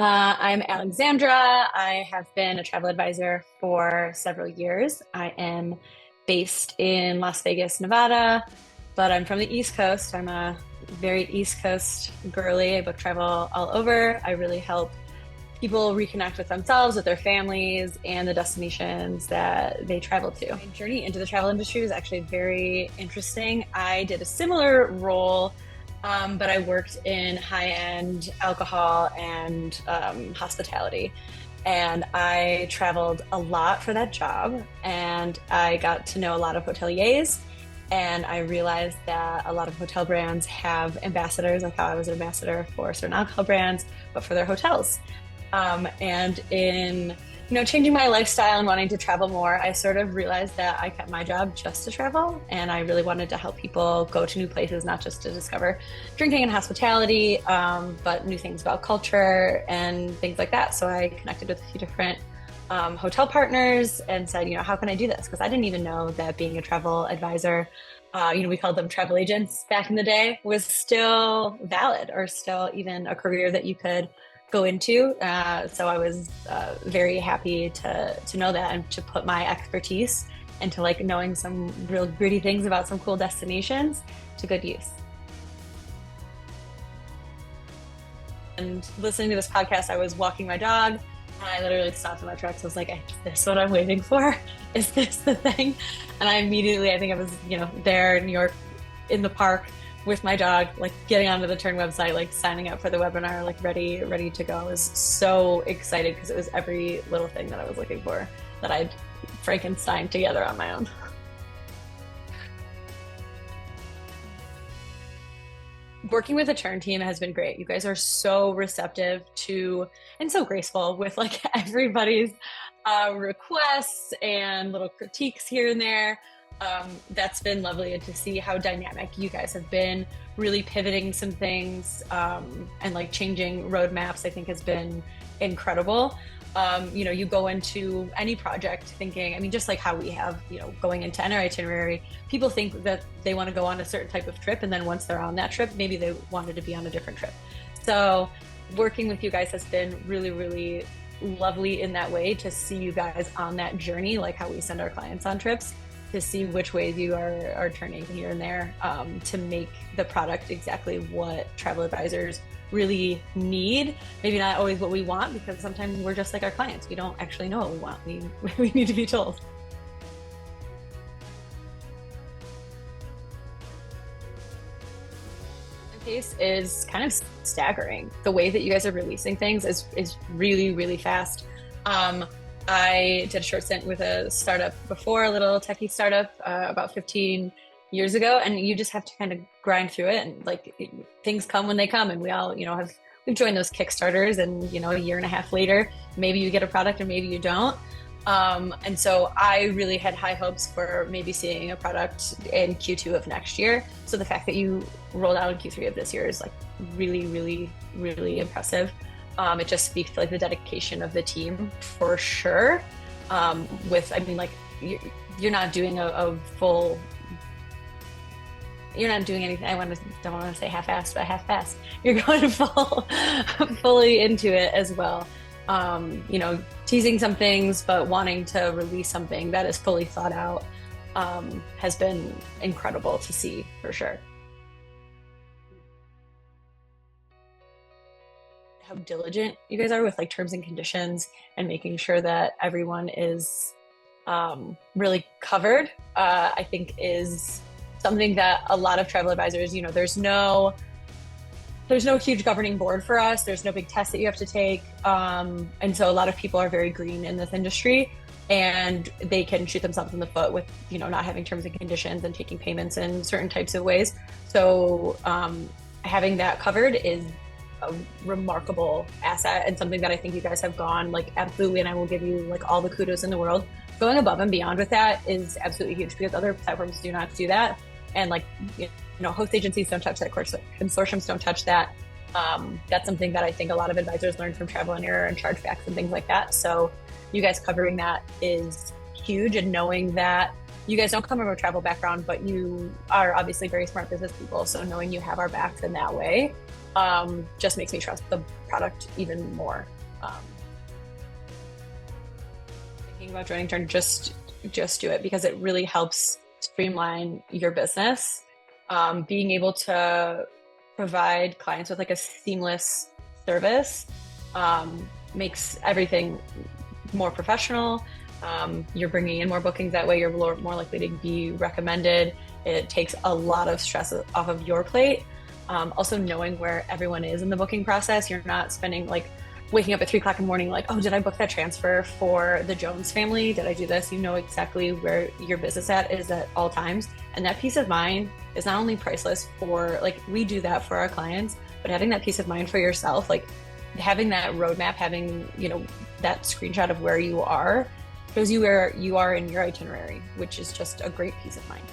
I'm Alexandra. I have been a travel advisor for several years. I am based in Las Vegas, Nevada, but I'm from the East Coast. I'm a very East Coast girly. I book travel all over. I really help people reconnect with themselves, with their families, and the destinations that they travel to. My journey into the travel industry was actually very interesting. I did a similar role, but I worked in high-end alcohol and hospitality. And I traveled a lot for that job, and I got to know a lot of hoteliers. And I realized that a lot of hotel brands have ambassadors, like how I was an ambassador for certain alcohol brands, but for their hotels. And in, changing my lifestyle and wanting to travel more, I sort of realized that I kept my job just to travel. And I really wanted to help people go to new places, not just to discover drinking and hospitality, but new things about culture and things like that. So I connected with a few different hotel partners and said, how can I do this? Because I didn't even know that being a travel advisor, we called them travel agents back in the day, was still valid or still even a career that you could go into. So I was very happy to know that and to put my expertise into like knowing some real gritty things about some cool destinations to good use. And listening to this podcast, I was walking my dog and I literally stopped in my tracks. I was like, is this what I'm waiting for? Is this the thing? And I think I was, there in New York in the park with my dog, like getting onto the Turn website, like signing up for the webinar, like ready to go. I was so excited because it was every little thing that I was looking for that I'd Frankenstein together on my own. Working with the Turn team has been great. You guys are so receptive to and so graceful with like everybody's requests and little critiques here and there. That's been lovely, and to see how dynamic you guys have been, really pivoting some things and like changing roadmaps, I think has been incredible. You go into any project thinking, just like how we have, going into our itinerary, people think that they want to go on a certain type of trip, and then once they're on that trip, maybe they wanted to be on a different trip. So working with you guys has been really, really lovely in that way, to see you guys on that journey, like how we send our clients on trips, to see which ways you are turning here and there to make the product exactly what travel advisors really need. Maybe not always what we want, because sometimes we're just like our clients. We don't actually know what we want. We need to be told. The pace is kind of staggering. The way that you guys are releasing things is really, really fast. I did a short stint with a startup before, a little techie startup, about 15 years ago, and you just have to kind of grind through it, and like things come when they come, and we all, we've joined those Kickstarters, and a year and a half later, maybe you get a product and maybe you don't. And so I really had high hopes for maybe seeing a product in Q2 of next year. So the fact that you rolled out in Q3 of this year is like really, really, really impressive. It just speaks to like the dedication of the team for sure. You're not doing a full, you're not doing anything. Don't want to say half-assed, but half-assed. You're going fully into it as well. Teasing some things, but wanting to release something that is fully thought out has been incredible to see for sure. How diligent you guys are with like terms and conditions and making sure that everyone is really covered, I think is something that a lot of travel advisors, there's no huge governing board for us. There's no big test that you have to take. And so a lot of people are very green in this industry, and they can shoot themselves in the foot with, not having terms and conditions and taking payments in certain types of ways. So having that covered is a remarkable asset, and something that I think you guys have gone like absolutely, and I will give you like all the kudos in the world. Going above and beyond with that is absolutely huge, because other platforms do not do that. And like, host agencies don't touch that, of course, consortiums don't touch that. That's something that I think a lot of advisors learn from trial and error and chargebacks and things like that. So you guys covering that is huge, and knowing that you guys don't come from a travel background, but you are obviously very smart business people. So knowing you have our backs in that way just makes me trust the product even more. Um, Thinking about joining Turn, just do it because it really helps streamline your business. Being able to provide clients with like a seamless service makes everything more professional. You're bringing in more bookings that way. You're more likely to be recommended. It takes a lot of stress off of your plate. Also knowing where everyone is in the booking process. You're not spending like waking up at 3 o'clock in the morning, like, oh, did I book that transfer for the Jones family? Did I do this? You know exactly where your business is at all times. And that peace of mind is not only priceless for, like, we do that for our clients, but having that peace of mind for yourself, like having that roadmap, having, that screenshot of where you are shows you where you are in your itinerary, which is just a great peace of mind.